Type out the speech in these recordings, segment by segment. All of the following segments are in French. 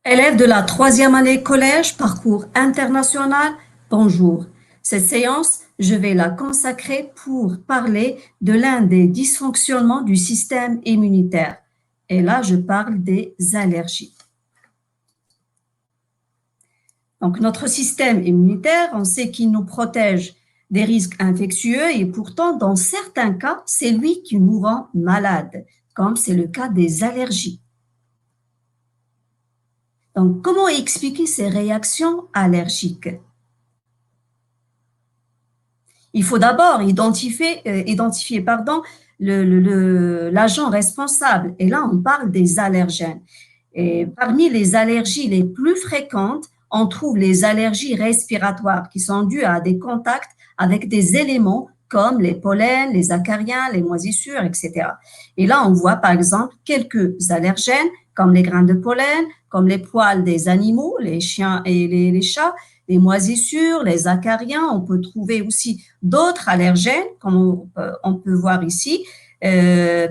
Élèves de la troisième année collège, parcours international, bonjour. Cette séance, je vais la consacrer pour parler de l'un des dysfonctionnements du système immunitaire. Et là, je parle des allergies. Donc, notre système immunitaire, on sait qu'il nous protège des risques infectieux et pourtant, dans certains cas, c'est lui qui nous rend malades, comme c'est le cas des allergies. Donc, comment expliquer ces réactions allergiques? Il faut d'abord identifier l'agent responsable. Et là, on parle des allergènes. Et parmi les allergies les plus fréquentes, on trouve les allergies respiratoires qui sont dues à des contacts avec des éléments comme les pollens, les acariens, les moisissures, etc. Et là, on voit par exemple quelques allergènes comme les grains de pollen, comme les poils des animaux, les chiens et les chats, les moisissures, les acariens. On peut trouver aussi d'autres allergènes, comme on peut voir ici,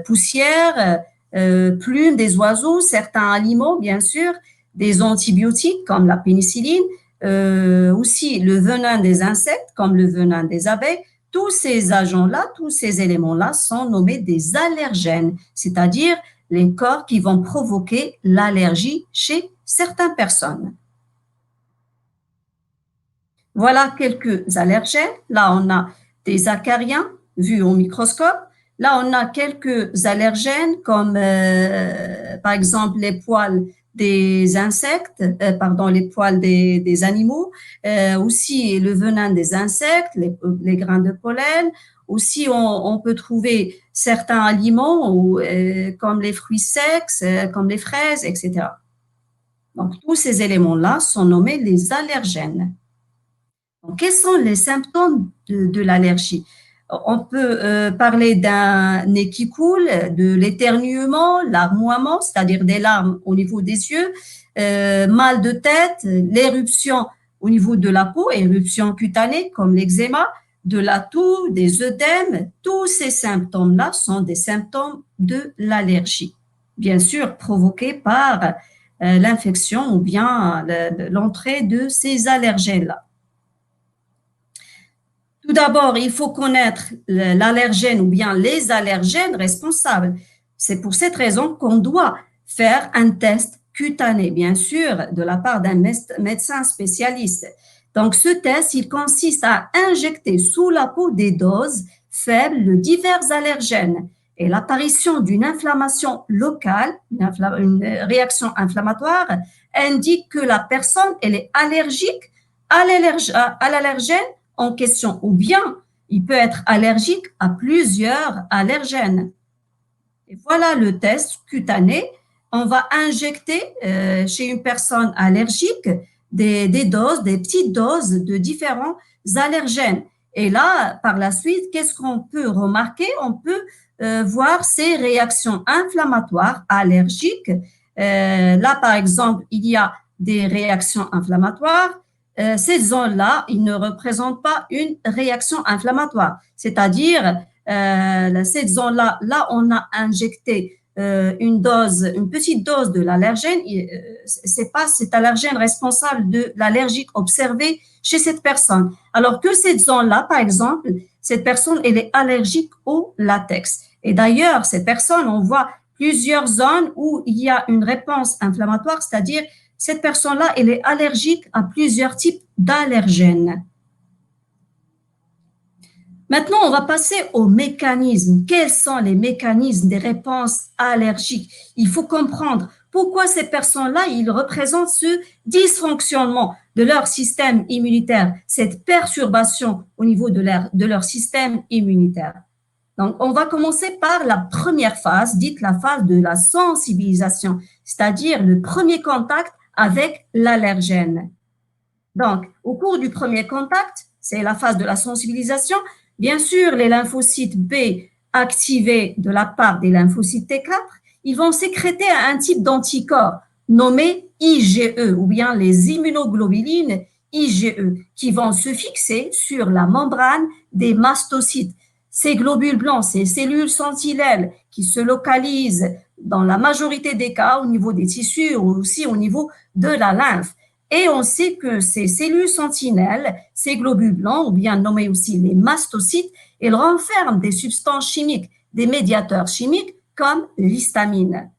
poussière, plumes des oiseaux, certains aliments, bien sûr, des antibiotiques comme la pénicilline, aussi le venin des insectes comme le venin des abeilles. Tous ces agents-là, tous ces éléments-là sont nommés des allergènes, c'est-à-dire les corps qui vont provoquer l'allergie chez certaines personnes. Voilà quelques allergènes. Là, on a des acariens vus au microscope. Là, on a quelques allergènes comme, par exemple, les poils des insectes, les poils des animaux, aussi le venin des insectes, les grains de pollen. Aussi, on peut trouver certains aliments comme les fruits secs, comme les fraises, etc. Donc, tous ces éléments-là sont nommés les allergènes. Donc, quels sont les symptômes de l'allergie? On peut parler d'un nez qui coule, de l'éternuement, larmoiement, c'est-à-dire des larmes au niveau des yeux, mal de tête, l'éruption au niveau de la peau, éruption cutanée comme l'eczéma, de la toux, des œdèmes. Tous ces symptômes-là sont des symptômes de l'allergie, bien sûr provoqués par l'infection ou bien l'entrée de ces allergènes-là. Tout d'abord, il faut connaître l'allergène ou bien les allergènes responsables. C'est pour cette raison qu'on doit faire un test cutané, bien sûr, de la part d'un médecin spécialiste. Donc, ce test, il consiste à injecter sous la peau des doses faibles de divers allergènes. Et l'apparition d'une inflammation locale, une réaction inflammatoire, indique que la personne elle est allergique à l'allergène en question, ou bien il peut être allergique à plusieurs allergènes. Et voilà le test cutané. On va injecter chez une personne allergique des petites doses de différents allergènes. Et là, par la suite, qu'est-ce qu'on peut remarquer? On peut voir ces réactions inflammatoires allergiques. Là, par exemple, il y a des réactions inflammatoires. Ces zones-là, ils ne représentent pas une réaction inflammatoire, c'est-à-dire cette zone-là, là, on a injecté une petite dose de l'allergène. C'est pas cet allergène responsable de l'allergique observée chez cette personne. Alors que cette zone-là, par exemple, cette personne, elle est allergique au latex. Et d'ailleurs, cette personne, on voit plusieurs zones où il y a une réponse inflammatoire, c'est-à-dire cette personne-là, elle est allergique à plusieurs types d'allergènes. Maintenant, on va passer aux mécanismes. Quels sont les mécanismes des réponses allergiques? Il faut comprendre pourquoi ces personnes-là, ils représentent ce dysfonctionnement de leur système immunitaire, cette perturbation au niveau de leur système immunitaire. Donc, on va commencer par la première phase, dite la phase de la sensibilisation, c'est-à-dire le premier contact avec l'allergène. Donc, au cours du premier contact, c'est la phase de la sensibilisation, bien sûr, les lymphocytes B activés de la part des lymphocytes T4, ils vont sécréter un type d'anticorps nommé IgE ou bien les immunoglobulines IgE qui vont se fixer sur la membrane des mastocytes. Ces globules blancs, ces cellules sentinelles qui se localisent dans la majorité des cas, au niveau des tissus ou aussi au niveau de la lymphe. Et on sait que ces cellules sentinelles, ces globules blancs, ou bien nommés aussi les mastocytes, ils renferment des substances chimiques, des médiateurs chimiques comme l'histamine.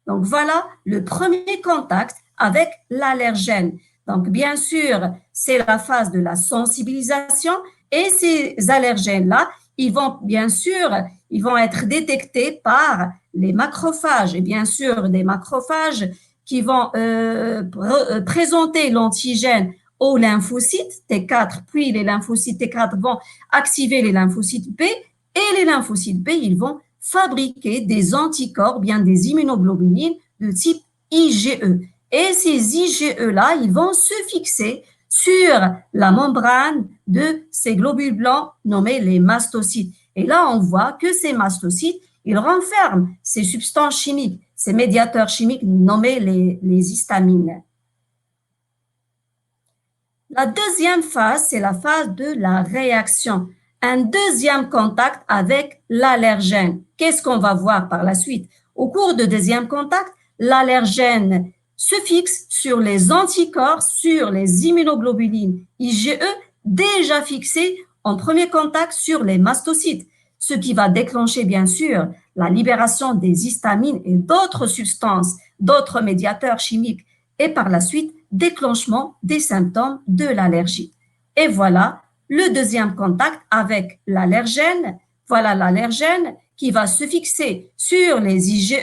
Donc voilà le premier contact avec l'allergène. Donc bien sûr, c'est la phase de la sensibilisation et ces allergènes-là, ils vont bien sûr, ils vont être détectés par les macrophages et bien sûr des macrophages qui vont présenter l'antigène aux lymphocytes T4, puis les lymphocytes T4 vont activer les lymphocytes B et les lymphocytes B, ils vont fabriquer des anticorps, bien des immunoglobulines de type IgE. Et ces IgE-là, ils vont se fixer sur la membrane de ces globules blancs nommés les mastocytes. Et là, on voit que ces mastocytes, ils renferment ces substances chimiques, ces médiateurs chimiques nommés les histamines. La deuxième phase, c'est la phase de la réaction. Un deuxième contact avec l'allergène. Qu'est-ce qu'on va voir par la suite? Au cours de deuxième contact, l'allergène se fixe sur les anticorps, sur les immunoglobulines IgE déjà fixés en premier contact sur les mastocytes, ce qui va déclencher bien sûr la libération des histamines et d'autres substances, d'autres médiateurs chimiques et par la suite déclenchement des symptômes de l'allergie. Et voilà le deuxième contact avec l'allergène. Voilà l'allergène qui va se fixer sur les IgE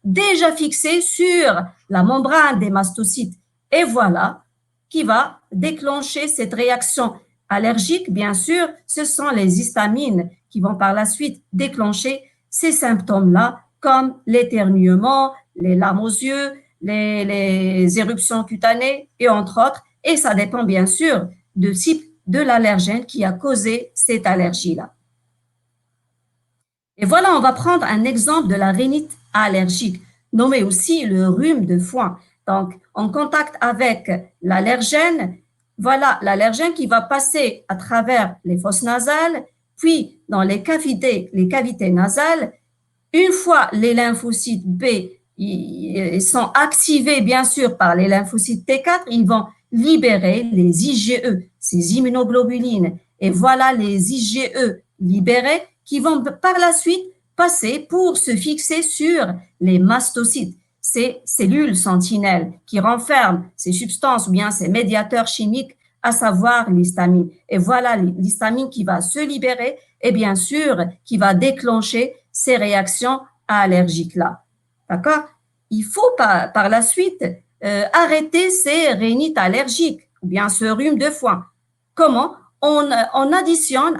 déjà fixés sur la membrane des mastocytes. Et voilà qui va déclencher cette réaction allergique. Bien sûr, ce sont les histamines qui vont par la suite déclencher ces symptômes-là comme l'éternuement, les larmes aux yeux, les éruptions cutanées et entre autres. Et ça dépend bien sûr du type de l'allergène qui a causé cette allergie-là. Et voilà, on va prendre un exemple de la rhinite allergique, nommé aussi le rhume de foin. Donc, en contact avec l'allergène, voilà l'allergène qui va passer à travers les fosses nasales, puis dans les cavités nasales. Une fois les lymphocytes B ils sont activés, bien sûr, par les lymphocytes T4, ils vont libérer les IgE, ces immunoglobulines. Et voilà les IgE libérés qui vont par la suite passer pour se fixer sur les mastocytes, ces cellules sentinelles qui renferment ces substances ou bien ces médiateurs chimiques, à savoir l'histamine. Et voilà l'histamine qui va se libérer et bien sûr qui va déclencher ces réactions allergiques-là. D'accord? Il faut par la suite arrêter ces rhinites allergiques ou bien ce rhume de foin. Comment? On additionne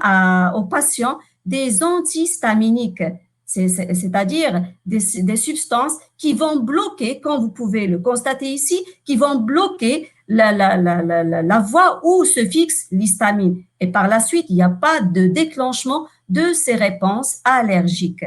aux patients des antihistaminiques, c'est-à-dire des substances qui vont bloquer, comme vous pouvez le constater ici, qui vont bloquer la voie où se fixe l'histamine. Et par la suite, il n'y a pas de déclenchement de ces réponses allergiques.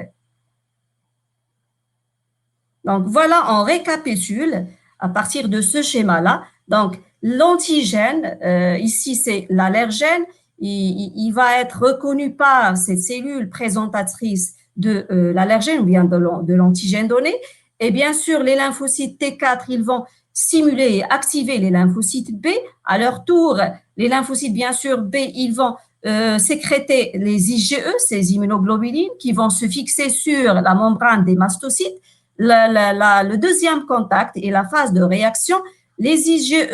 Donc voilà, on récapitule à partir de ce schéma-là. Donc l'antigène, ici c'est l'allergène, il va être reconnu par cette cellule présentatrice de l'allergène ou bien de l'antigène donné. Et bien sûr, les lymphocytes T4, ils vont stimuler et activer les lymphocytes B. À leur tour, les lymphocytes, bien sûr, B, ils vont sécréter les IgE, ces immunoglobulines, qui vont se fixer sur la membrane des mastocytes. Le deuxième contact et la phase de réaction, les IgE,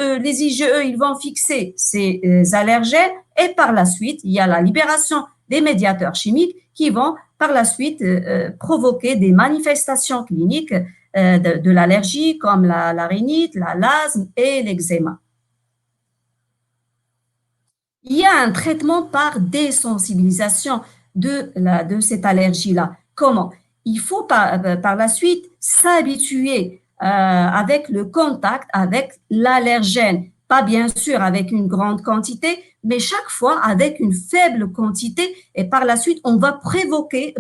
ils vont fixer ces allergènes et par la suite, il y a la libération des médiateurs chimiques qui vont par la suite provoquer des manifestations cliniques de l'allergie comme la rhinite, l'asthme et l'eczéma. Il y a un traitement par désensibilisation de cette allergie-là. Comment? Il faut par la suite s'habituer avec le contact avec l'allergène. Pas bien sûr avec une grande quantité, mais chaque fois avec une faible quantité et par la suite, on va provoquer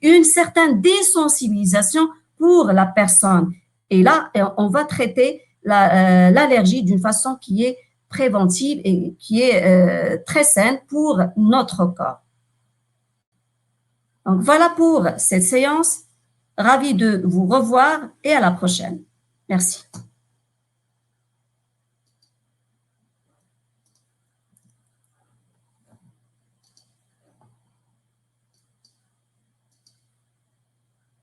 une certaine désensibilisation pour la personne. Et là, on va traiter l'allergie d'une façon qui est préventive et qui est très saine pour notre corps. Donc voilà pour cette séance. Ravi de vous revoir et à la prochaine. Merci.